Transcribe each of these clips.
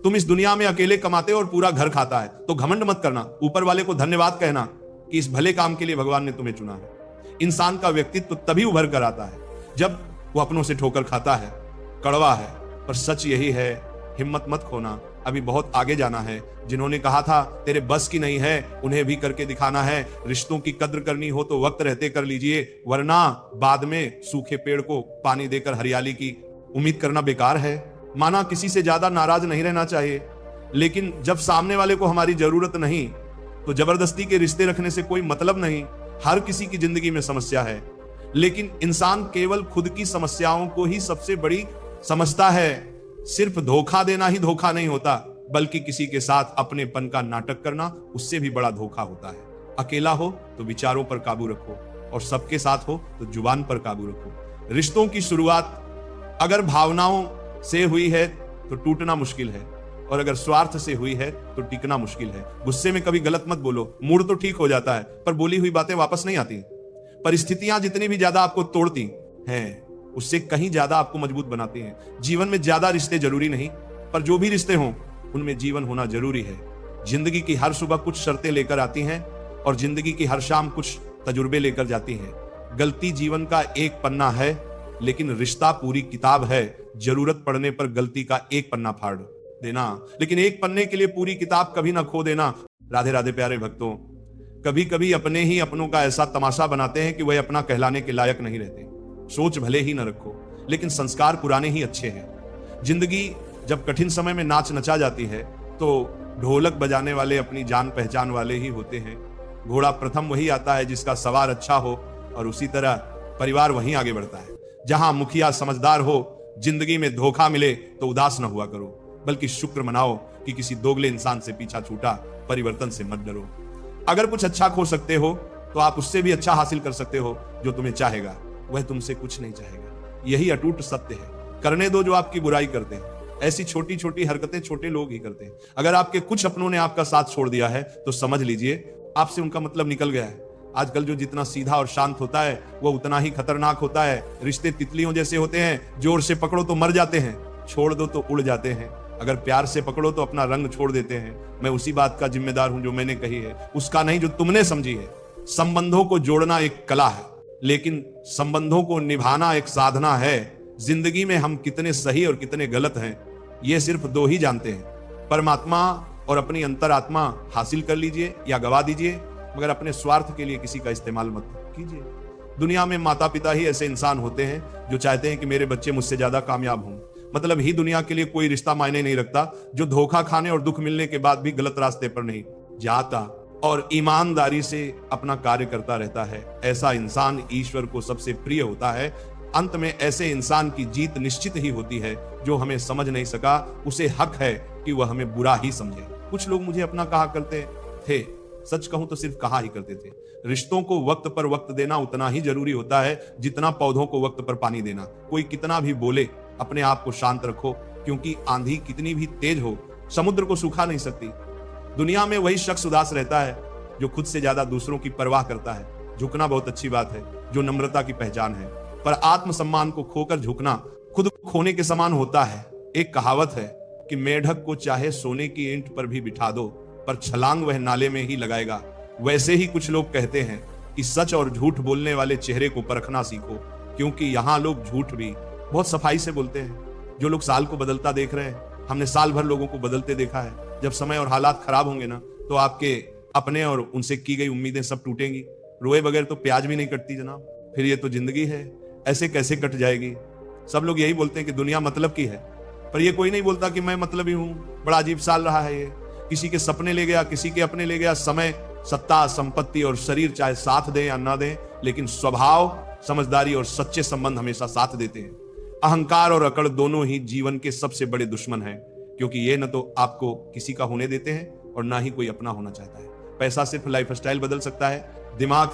तुम इस दुनिया में अकेले कमाते हो और पूरा घर खाता है, तो घमंड मत करना, ऊपर वाले को धन्यवाद कहना कि इस भले काम के लिए भगवान ने तुम्हें चुना है। इंसान का व्यक्तित्व तभी उभर कर आता है जब वो अपनों से ठोकर खाता है। कड़वा है पर सच यही है, हिम्मत मत खोना, अभी बहुत आगे जाना है। जिन्होंने कहा था तेरे बस की नहीं है, उन्हें भी करके दिखाना है। रिश्तों की कद्र करनी हो तो वक्त रहते कर लीजिए, वरना बाद में सूखे पेड़ को पानी देकर हरियाली की उम्मीद करना बेकार है। माना किसी से ज्यादा नाराज नहीं रहना चाहिए, लेकिन जब सामने वाले को हमारी जरूरत नहीं तो जबरदस्ती के रिश्ते रखने से कोई मतलब नहीं। हर किसी की जिंदगी में समस्या है, लेकिन इंसान केवल खुद की समस्याओं को ही सबसे बड़ी समझता है। सिर्फ धोखा देना ही धोखा नहीं होता, बल्कि किसी के साथ अपनेपन का नाटक करना उससे भी बड़ा धोखा होता है। अकेला हो तो विचारों पर काबू रखो, और सबके साथ हो तो जुबान पर काबू रखो। रिश्तों की शुरुआत अगर भावनाओं से हुई है तो टूटना मुश्किल है, और अगर स्वार्थ से हुई है तो टिकना मुश्किल है। गुस्से में कभी गलत मत बोलो, मूड तो ठीक हो जाता है पर बोली हुई बातें वापस नहीं आती। परिस्थितियां जितनी भी ज्यादा आपको तोड़ती हैं, उससे कहीं ज्यादा आपको मजबूत बनाती हैं। जीवन में ज्यादा रिश्ते जरूरी नहीं, पर जो भी रिश्ते हों उनमें जीवन होना जरूरी है। जिंदगी की हर सुबह कुछ शर्तें लेकर आती हैं, और जिंदगी की हर शाम कुछ तजुर्बे लेकर जाती हैं। गलती जीवन का एक पन्ना है, लेकिन रिश्ता पूरी किताब है। जरूरत पड़ने पर गलती का एक पन्ना फाड़ देना, लेकिन एक पन्ने के लिए पूरी किताब कभी ना खो देना। राधे राधे प्यारे भक्तों, कभी कभी अपने ही अपनों का ऐसा तमाशा बनाते हैं कि वह अपना कहलाने के लायक नहीं रहते। सोच भले ही न रखो, लेकिन संस्कार पुराने ही अच्छे हैं। जिंदगी जब कठिन समय में नाच नचा जाती है तो ढोलक बजाने वाले अपनी जान पहचान वाले ही होते हैं। घोड़ा प्रथम वही आता है जिसका सवार अच्छा हो, और उसी तरह परिवार वहीं आगे बढ़ता है। जहां मुखिया समझदार हो, जिंदगी में धोखा मिले तो उदास न हुआ करो, बल्कि शुक्र मनाओ कि किसी दोगले इंसान से पीछा छूटा। परिवर्तन से मत डरो। अगर कुछ अच्छा खो सकते हो तो आप उससे भी अच्छा हासिल कर सकते हो। जो तुम्हें चाहेगा वह तुमसे कुछ नहीं चाहेगा, यही अटूट सत्य है। करने दो जो आपकी बुराई करते हैं। ऐसी छोटी छोटी हरकतें छोटे लोग ही करते हैं। अगर आपके कुछ अपनों ने आपका साथ छोड़ दिया है तो समझ लीजिए आपसे उनका मतलब निकल गया है। आजकल जो जितना सीधा और शांत होता है वो उतना ही खतरनाक होता है। रिश्ते तितलियों जैसे होते हैं, जोर से पकड़ो तो मर जाते हैं, छोड़ दो तो उड़ जाते हैं। अगर प्यार से पकड़ो तो अपना रंग छोड़ देते हैं। मैं उसी बात का जिम्मेदार हूं जो मैंने कही है, उसका नहीं जो तुमने समझी है। संबंधों को जोड़ना एक कला है, लेकिन संबंधों को निभाना एक साधना है। जिंदगी में हम कितने सही और कितने गलत हैं, ये सिर्फ दो ही जानते हैं। परमात्मा और अपनी अंतरात्मा हासिल कर लीजिए या गवा दीजिए, मगर अपने स्वार्थ के लिए किसी का इस्तेमाल मत कीजिए। दुनिया में माता पिता ही ऐसे इंसान होते हैं जो चाहते हैं कि मेरे बच्चे मुझसे ज्यादा कामयाब हों। मतलब ही दुनिया के लिए कोई रिश्ता मायने नहीं रखता जो धोखा खाने और दुख मिलने के बाद भी गलत रास्ते पर नहीं जाता और ईमानदारी से अपना कार्य करता रहता है। ऐसा इंसान ईश्वर को सबसे प्रिय होता है। अंत में ऐसे इंसान की जीत निश्चित ही होती है। जो हमें समझ नहीं सका उसे हक है कि वह हमें बुरा ही समझे। कुछ लोग मुझे अपना कहा करते थे, सच कहूं तो सिर्फ कहा ही करते थे। रिश्तों को वक्त पर वक्त देना उतना ही जरूरी होता है जितना पौधों को वक्त पर पानी देना। कोई कितना भी बोले, अपने आप को शांत रखो, क्योंकि आंधी कितनी भी तेज हो समुद्र को सुखा नहीं सकती। दुनिया में वही शख्स उदास रहता है जो खुद से ज्यादा दूसरों की परवाह करता है। झुकना बहुत अच्छी बात है, जो नम्रता की पहचान है, पर आत्मसम्मान को खोकर झुकना खुद खोने के समान होता है। एक कहावत है कि मेढक को चाहे सोने की ईंट पर भी बिठा दो, पर छलांग वह नाले में ही लगाएगा। वैसे ही कुछ लोग कहते हैं कि सच और झूठ बोलने वाले चेहरे को परखना सीखो, क्योंकि यहाँ लोग झूठ भी बहुत सफाई से बोलते हैं। जो लोग साल को बदलता देख रहे हैं, हमने साल भर लोगों को बदलते देखा है। जब समय और हालात खराब होंगे ना, तो आपके अपने और उनसे की गई उम्मीदें सब टूटेंगी। रोए बगैर तो प्याज भी नहीं कटती जनाब। फिर ये तो जिंदगी है, ऐसे कैसे कट जाएगी। सब लोग यही बोलते हैं कि दुनिया मतलब की है, पर ये कोई नहीं बोलता कि मैं मतलबी हूं। बड़ा अजीब साल रहा है ये। किसी के सपने ले गया, किसी के अपने ले गया। समय, सत्ता, संपत्ति और शरीर चाहे साथ दें या ना दें, लेकिन स्वभाव, समझदारी और सच्चे संबंध हमेशा साथ देते हैं। अहंकार और अकड़ दोनों ही जीवन के सबसे बड़े दुश्मन हैं, क्योंकि ये न तो आपको किसी का होने देते हैं और ना ही कोई अपना होना चाहता है। पैसा सिर्फ लाइफस्टाइल बदल सकता है, दिमाग,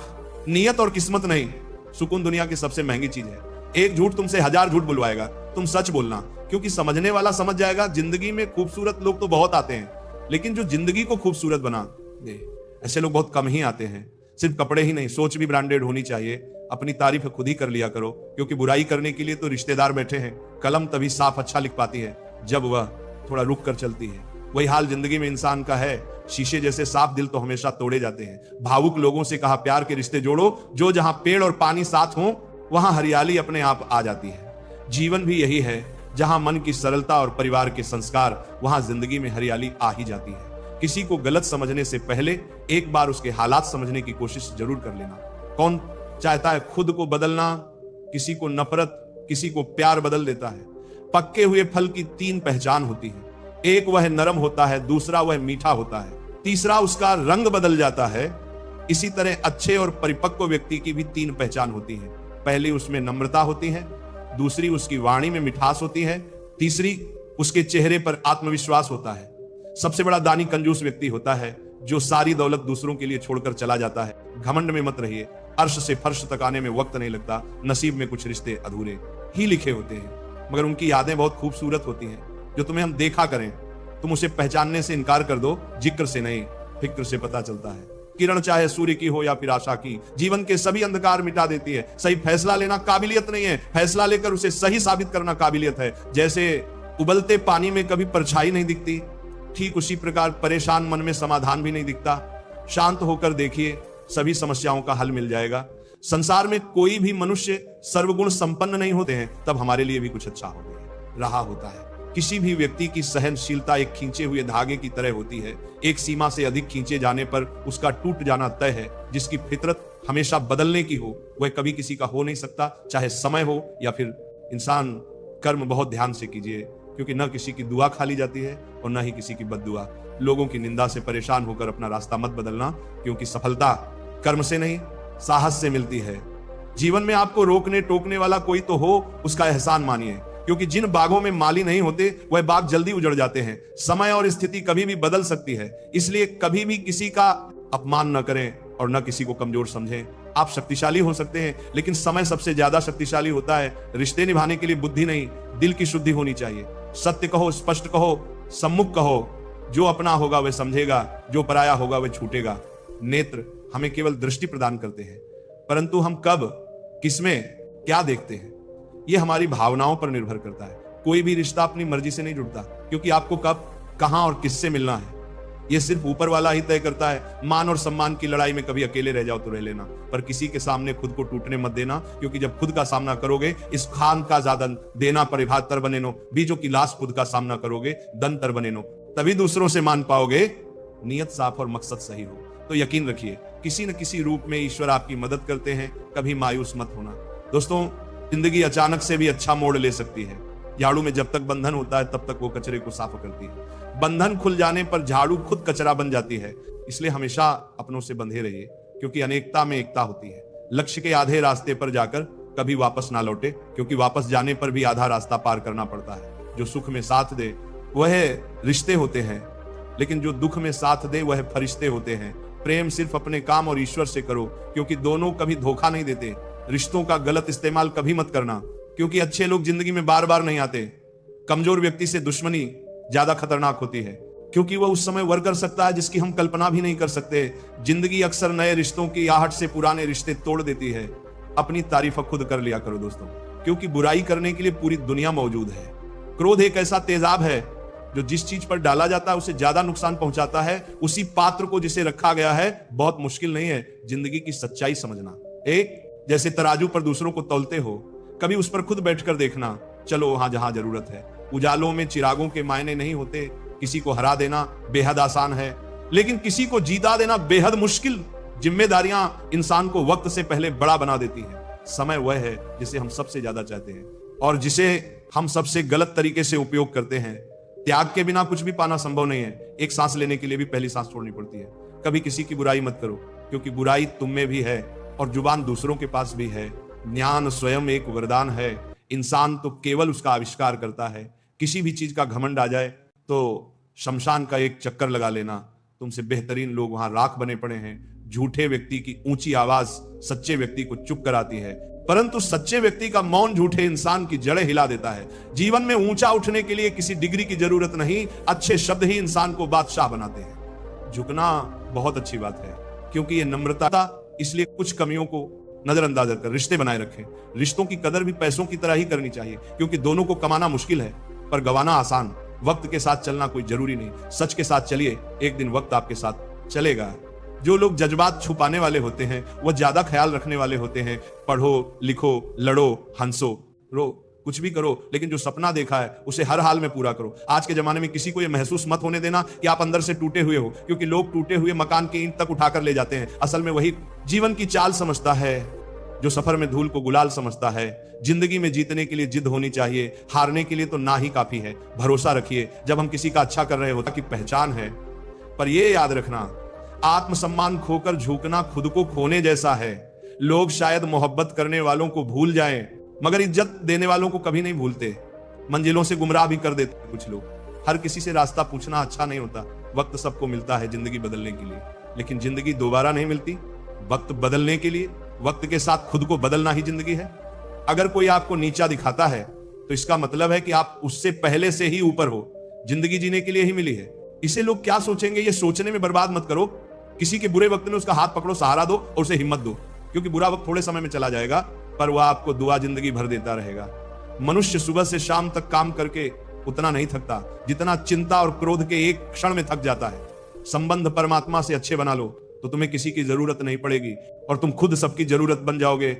नियत और किस्मत नहीं। सुकून दुनिया की सबसे महंगी चीज है। एक झूठ तुमसे 1000 झूठ बुलवाएगा, तुम सच बोलना, क्योंकि समझने वाला समझ जाएगा। जिंदगी में खूबसूरत लोग तो बहुत आते हैं, लेकिन जो जिंदगी को खूबसूरत बना दे, ऐसे लोग बहुत कम ही आते हैं। सिर्फ कपड़े ही नहीं, सोच भी ब्रांडेड होनी चाहिए। अपनी तारीफ खुद ही कर लिया करो, क्योंकि बुराई करने के लिए तो रिश्तेदार बैठे हैं। कलम तभी साफ अच्छा लिख पाती है जब वह थोड़ा रुक कर चलती है। वही हाल जिंदगी में इंसान का है। शीशे जैसे साफ दिल तो हमेशा तोड़े जाते हैं। भावुक लोगों से कहा प्यार के रिश्ते जोड़ो, जो जहां पेड़ और पानी साथ हो वहां हरियाली अपने आप आ जाती है। जीवन भी यही है, जहां मन की सरलता और परिवार के संस्कार, वहां जिंदगी में हरियाली आ ही जाती है। किसी को गलत समझने से पहले एक बार उसके हालात समझने की कोशिश जरूर कर लेना। कौन चाहता है खुद को बदलना? किसी को नफरत, किसी को प्यार बदल देता है। पक्के हुए फल की 3 पहचान होती है। एक वह नरम होता है, दूसरा वह मीठा होता है, तीसरा उसका रंग बदल जाता है। इसी तरह अच्छे और परिपक्व व्यक्ति की भी 3 पहचान होती है। पहली उसमें नम्रता होती है, दूसरी उसकी वाणी में मिठास होती है, तीसरी उसके चेहरे पर आत्मविश्वास होता है। सबसे बड़ा दानी कंजूस व्यक्ति होता है, जो सारी दौलत दूसरों के लिए छोड़कर चला जाता है। घमंड में मत रहिए, अर्श से फर्श तक आने में वक्त नहीं लगता। नसीब में कुछ रिश्ते अधूरे ही लिखे होते हैं, मगर उनकी यादें बहुत खूबसूरत होती हैं, जो तुम्हें हम देखा करें। तुम उसे पहचानने से इनकार कर दो, जिक्र से नहीं फिक्र से पता चलता है। किरण चाहे सूर्य की हो या फिर आशा की, जीवन के सभी अंधकार मिटा देती है। सही फैसला लेना काबिलियत नहीं है, फैसला लेकर उसे सही साबित करना काबिलियत है। जैसे उबलते पानी में कभी परछाई नहीं दिखती, ठीक उसी प्रकार परेशान मन में समाधान भी नहीं दिखता। शांत होकर देखिए, सभी समस्याओं का हल मिल जाएगा। संसार में कोई भी मनुष्य सर्वगुण संपन्न नहीं होते हैं, तब हमारे लिए भी कुछ अच्छा हो रहा होता है। किसी भी व्यक्ति की सहनशीलता एक खींचे हुए धागे की तरह होती है। एक सीमा से अधिक खींचे जाने पर उसका टूट जाना तय है। जिसकी फितरत हमेशा बदलने की हो, वह कभी किसी का हो नहीं सकता, चाहे समय हो या फिर इंसान। कर्म बहुत ध्यान से कीजिए, क्योंकि न किसी की दुआ खाली जाती है और न ही किसी की बद्दुआ। लोगों की निंदा से परेशान होकर अपना रास्ता मत बदलना, क्योंकि सफलता कर्म से नहीं साहस से मिलती है। जीवन में आपको रोकने टोकने वाला कोई तो हो, उसका एहसान मानिए, क्योंकि जिन बागों में माली नहीं होते वह बाग जल्दी उजड़ जाते हैं। समय और स्थिति कभी भी बदल सकती है, इसलिए कभी भी किसी का अपमान न करें और न किसी को कमजोर समझें। आप शक्तिशाली हो सकते हैं, लेकिन समय सबसे ज्यादा शक्तिशाली होता है। रिश्ते निभाने के लिए बुद्धि नहीं, दिल की शुद्धि होनी चाहिए। सत्य कहो, स्पष्ट कहो, सम्मुख कहो। जो अपना होगा वह समझेगा, जो पराया होगा वह छूटेगा। नेत्र हमें केवल दृष्टि प्रदान करते हैं, परंतु हम कब किसमें क्या देखते हैं यह हमारी भावनाओं पर निर्भर करता है। कोई भी रिश्ता अपनी मर्जी से नहीं जुड़ता, क्योंकि आपको कब, कहां और किससे मिलना है यह सिर्फ ऊपर वाला ही तय करता है। मान और सम्मान की लड़ाई में कभी अकेले रह जाओ तो रह लेना, पर किसी के सामने खुद को टूटने मत देना, क्योंकि जब खुद का सामना करोगे, इस खान का ज्यादा देना परिभात तर बने नो, बीजों की लाश खुद का सामना करोगे, दन तर बने नो, तभी दूसरों से मान पाओगे। नियत साफ और मकसद सही हो तो यकीन रखिए, किसी न किसी रूप में ईश्वर आपकी मदद करते हैं। कभी मायूस मत होना। दोस्तों, जिंदगी अचानक से भी अच्छा मोड़ ले सकती है। झाड़ू में जब तक बंधन होता है तब तक वो कचरे को साफ करती है। बंधन खुल जाने पर झाड़ू खुद कचरा बन जाती है। इसलिए हमेशा अपनों से बंधे रहिए, क्योंकि अनेकता में एकता होती है। लक्ष्य के आधे रास्ते पर जाकर कभी वापस ना लौटे, क्योंकि वापस जाने पर भी आधा रास्ता पार करना पड़ता है। जो सुख में साथ दे वह रिश्ते होते हैं, लेकिन जो दुख में साथ दे वह फरिश्ते होते हैं। प्रेम सिर्फ अपने काम और ईश्वर से करो, क्योंकि दोनों कभी धोखा नहीं देते। रिश्तों का गलत इस्तेमाल कभी मत करना, क्योंकि अच्छे लोग जिंदगी में बार बार नहीं आते। कमजोर व्यक्ति से दुश्मनी ज्यादा खतरनाक होती है, क्योंकि वह उस समय वर कर सकता है जिसकी हम कल्पना भी नहीं कर सकते। जिंदगी अक्सर नए रिश्तों की आहट से पुराने रिश्ते तोड़ देती है। अपनी तारीफ खुद कर लिया करो दोस्तों, क्योंकि बुराई करने के लिए पूरी दुनिया मौजूद है। क्रोध एक ऐसा तेजाब है जो जिस चीज पर डाला जाता है उसे ज्यादा नुकसान पहुंचाता है। उसी पात्र को जिसे रखा गया है बहुत मुश्किल नहीं है जिंदगी की सच्चाई समझना। एक जैसे तराजू पर दूसरों को तौलते हो, कभी उस पर खुद बैठकर देखना। चलो वहां जहां जरूरत है। उजालों में चिरागों के मायने नहीं होते। किसी को हरा देना बेहद आसान है, लेकिन किसी को जीता देना बेहद मुश्किल। जिम्मेदारियां इंसान को वक्त से पहले बड़ा बना देती है। समय वह है जिसे हम सबसे ज्यादा चाहते हैं और जिसे हम सबसे गलत तरीके से उपयोग करते हैं। त्याग के बिना कुछ भी पाना संभव नहीं है। एक सांस लेने के लिए भी पहली सांस छोड़नी पड़ती है। कभी किसी की बुराई मत करो, क्योंकि बुराई तुम में भी है और जुबान दूसरों के पास भी है। ज्ञान स्वयं एक वरदान है। इंसान तो केवल उसका आविष्कार करता है। किसी भी चीज का घमंड आ जाए तो शमशान का एक चक्कर लगा लेना। तुमसे बेहतरीन लोग वहां राख बने पड़े हैं। झूठे व्यक्ति की ऊंची आवाज सच्चे व्यक्ति को चुप कराती है, परंतु सच्चे व्यक्ति का मौन झूठे इंसान की जड़ें हिला देता है। जीवन में ऊंचा उठने के लिए किसी डिग्री की जरूरत नहीं, अच्छे शब्द ही इंसान को बादशाह बनाते हैं। झुकना बहुत अच्छी बात है, क्योंकि ये नम्रता। इसलिए कुछ कमियों को नजरअंदाज कर रिश्ते बनाए रखें। रिश्तों की कदर भी पैसों की तरह ही करनी चाहिए, क्योंकि दोनों को कमाना मुश्किल है पर गवाना आसान। वक्त के साथ चलना कोई जरूरी नहीं, सच के साथ चलिए, एक दिन वक्त आपके साथ चलेगा। जो लोग जज्बात छुपाने वाले होते हैं वो ज्यादा ख्याल रखने वाले होते हैं। पढ़ो, लिखो, लड़ो, हंसो, रो, कुछ भी करो, लेकिन जो सपना देखा है उसे हर हाल में पूरा करो। आज के जमाने में किसी को यह महसूस मत होने देना कि आप अंदर से टूटे हुए हो, क्योंकि लोग टूटे हुए मकान की ईंट तक उठाकर ले जाते हैं। असल में वही जीवन की चाल समझता है जो सफर में धूल को गुलाल समझता है। जिंदगी में जीतने के लिए जिद होनी चाहिए, हारने के लिए तो ना ही काफी है। भरोसा रखिए, जब हम किसी का अच्छा कर रहे होता की पहचान है। पर यह याद रखना, आत्मसम्मान खोकर झुकना खुद को खोने जैसा है। लोग शायद मोहब्बत करने वालों को भूल जाएं, मगर इज्जत देने वालों को कभी नहीं भूलते। मंजिलों से गुमराह भी कर देते हैं कुछ लोग। हर किसी से रास्ता पूछना अच्छा नहीं होता। वक्त सबको मिलता है जिंदगी बदलने के लिए, लेकिन जिंदगी दोबारा नहीं मिलती। वक्त बदलने के लिए वक्त के साथ खुद को बदलना ही जिंदगी है। अगर कोई आपको नीचा दिखाता है तो इसका मतलब है कि आप उससे पहले से ही ऊपर हो। जिंदगी जीने के लिए ही मिली है। इसे लोग क्या सोचेंगे ये सोचने में बर्बाद मत करो। किसी के बुरे वक्त में उसका हाथ पकड़ो, सहारा दो और उसे हिम्मत दो, क्योंकि बुरा वक्त थोड़े समय में चला जाएगा, पर वह आपको दुआ जिंदगी भर देता रहेगा। मनुष्य सुबह से शाम तक काम करके उतना नहीं थकता जितना चिंता और क्रोध के एक क्षण में थक जाता है। संबंध परमात्मा से अच्छे बना लो तो तुम्हें किसी की जरूरत नहीं पड़ेगी और तुम खुद सबकी जरूरत बन जाओगे।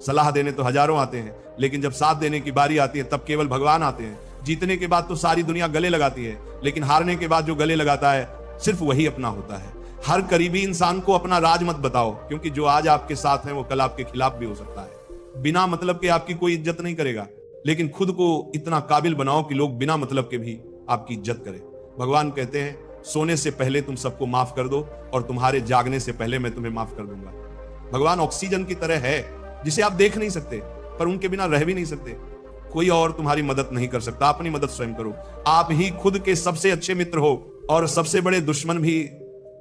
सलाह देने तो हजारों आते हैं, लेकिन जब साथ देने की बारी आती है तब केवल भगवान आते हैं। जीतने के बाद तो सारी दुनिया गले लगाती है, लेकिन हारने के बाद जो गले लगाता है सिर्फ वही अपना होता है। हर करीबी इंसान को अपना राज मत बताओ, क्योंकि जो आज आपके साथ है वो कल आपके खिलाफ भी हो सकता है। बिना मतलब के आपकी कोई इज्जत नहीं करेगा, लेकिन खुद को इतना काबिल बनाओ कि लोग बिना मतलब के भी आपकी इज्जत करें। भगवान कहते हैं, सोने से पहले तुम सबको माफ कर दो और तुम्हारे जागने से पहले मैं तुम्हें माफ कर दूंगा। भगवान ऑक्सीजन की तरह है जिसे आप देख नहीं सकते, पर उनके बिना रह भी नहीं सकते। कोई और तुम्हारी मदद नहीं कर सकता, अपनी मदद स्वयं करो। आप ही खुद के सबसे अच्छे मित्र हो, और सबसे बड़े दुश्मन भी।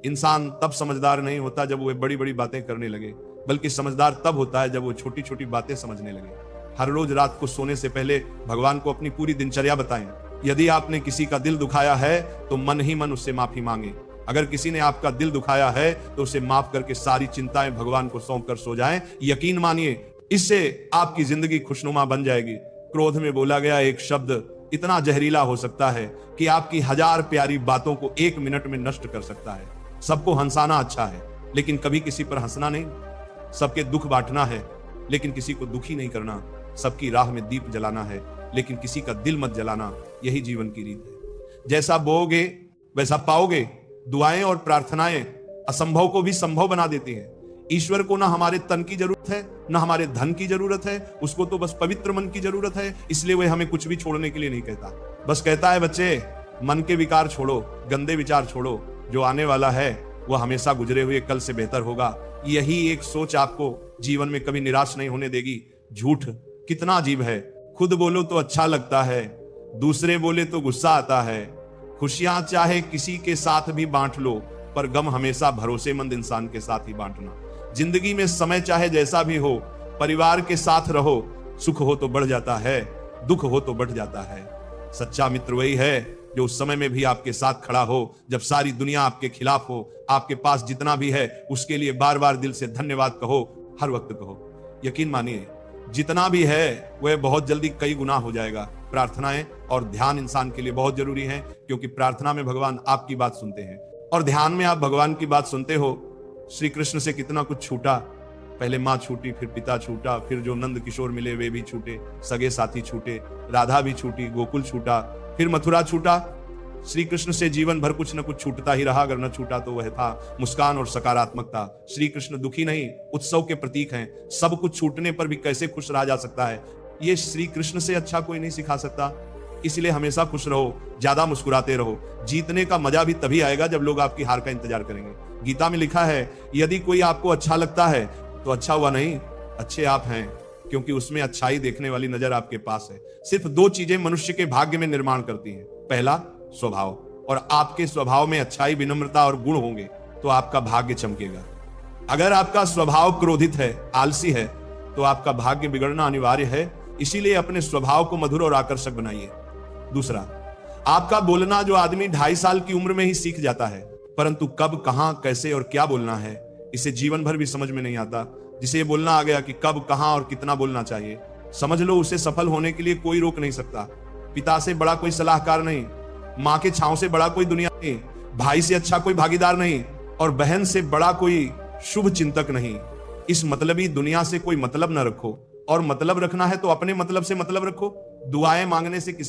इंसान तब समझदार नहीं होता जब वो बड़ी बड़ी बातें करने लगे, बल्कि समझदार तब होता है जब वो छोटी छोटी बातें समझने लगे। हर रोज रात को सोने से पहले भगवान को अपनी पूरी दिनचर्या बताएं। यदि आपने किसी का दिल दुखाया है तो मन ही मन उससे माफी मांगे। अगर किसी ने आपका दिल दुखाया है तो उसे माफ करके सारी चिंताएं भगवान को सौंप कर सो जाएं। यकीन मानिए, इससे आपकी जिंदगी खुशनुमा बन जाएगी। क्रोध में बोला गया एक शब्द इतना जहरीला हो सकता है कि आपकी 1000 प्यारी बातों को 1 मिनट में नष्ट कर सकता है। सबको हंसाना अच्छा है, लेकिन कभी किसी पर हंसना नहीं। सबके दुख बांटना है, लेकिन किसी को दुखी नहीं करना। सबकी राह में दीप जलाना है, लेकिन किसी का दिल मत जलाना। यही जीवन की रीत है। जैसा बोओगे वैसा पाओगे। दुआएं और प्रार्थनाएं असंभव को भी संभव बना देती हैं। ईश्वर को ना हमारे तन की जरूरत है, ना हमारे धन की जरूरत है। उसको तो बस पवित्र मन की जरूरत है। इसलिए वह हमें कुछ भी छोड़ने के लिए नहीं कहता। बस कहता है, बच्चे मन के विकार छोड़ो, गंदे विचार छोड़ो। जो आने वाला है वह हमेशा गुजरे हुए कल से बेहतर होगा। यही एक सोच आपको जीवन में कभी निराश नहीं होने देगी। झूठ कितना अजीब है। खुद बोलो तो अच्छा लगता है, दूसरे बोले तो गुस्सा आता है। खुशियां चाहे किसी के साथ भी बांट लो, पर गम हमेशा भरोसेमंद इंसान के साथ ही बांटना। जिंदगी में समय चाहे जैसा भी हो, परिवार के साथ रहो। सुख हो तो बढ़ जाता है, दुख हो तो बढ़ जाता है। सच्चा मित्र वही है जो उस समय में भी आपके साथ खड़ा हो, जब सारी दुनिया आपके खिलाफ हो। आपके पास जितना भी है उसके लिए बार बार दिल से धन्यवाद कहो, हर वक्त कहो। यकीन मानिए, जितना भी है वह बहुत जल्दी कई गुना हो जाएगा। प्रार्थनाएं और ध्यान इंसान के लिए बहुत जरूरी है, क्योंकि प्रार्थना में भगवान आपकी बात सुनते हैं और ध्यान में आप भगवान की बात सुनते हो। श्री कृष्ण से कितना कुछ छूटा। पहले माँ छूटी, फिर पिता छूटा, फिर जो नंद किशोर मिले वे भी छूटे, सगे साथी छूटे, राधा भी छूटी, गोकुल छूटा, फिर मथुरा छूटा। श्री कृष्ण से जीवन भर कुछ न कुछ छूटता ही रहा। अगर न छूटा तो वह था मुस्कान और सकारात्मकता। श्री कृष्ण दुखी नहीं, उत्सव के प्रतीक हैं। सब कुछ छूटने पर भी कैसे खुश रहा जा सकता है, ये श्री कृष्ण से अच्छा कोई नहीं सिखा सकता। इसलिए हमेशा खुश रहो, ज्यादा मुस्कुराते रहो। जीतने का मजा भी तभी आएगा जब लोग आपकी हार का इंतजार करेंगे। गीता में लिखा है, यदि कोई आपको अच्छा लगता है तो अच्छा हुआ नहीं, अच्छे आप हैं, क्योंकि उसमें अच्छाई देखने वाली नजर आपके पास है। सिर्फ 2 चीजें मनुष्य के भाग्य में निर्माण करती हैं। पहला, स्वभाव, और आपके स्वभाव में अच्छाई, विनम्रता और गुण होंगे तो आपका भाग्य चमकेगा। अगर आपका स्वभाव क्रोधित है, आलसी है, तो आपका भाग्य बिगड़ना अनिवार्य है। इसीलिए अपने स्वभाव को मधुर और आकर्षक बनाइए। दूसरा, आपका बोलना जो आदमी 2.5 साल की उम्र में ही सीख जाता है, परंतु कब, कहां, कैसे और क्या बोलना है इसे जीवन भर भी समझ में नहीं आता। जिसे ये बोलना आ गया कि कब, कहां और कितना बोलना चाहिए, समझ लो उसे सफल होने के लिए कोई रोक नहीं सकता। पिता से बड़ा कोई सलाहकार नहीं, मां के छांव से बड़ा कोई दुनिया नहीं, भाई से अच्छा कोई भागीदार नहीं, और बहन से बड़ा कोई शुभ चिंतक नहीं। इस मतलबी दुनिया से कोई मतलब न रखो, और मतलब रखना है तो अपने मतलब से मतलब रखो। दुआएं मांगने से किसी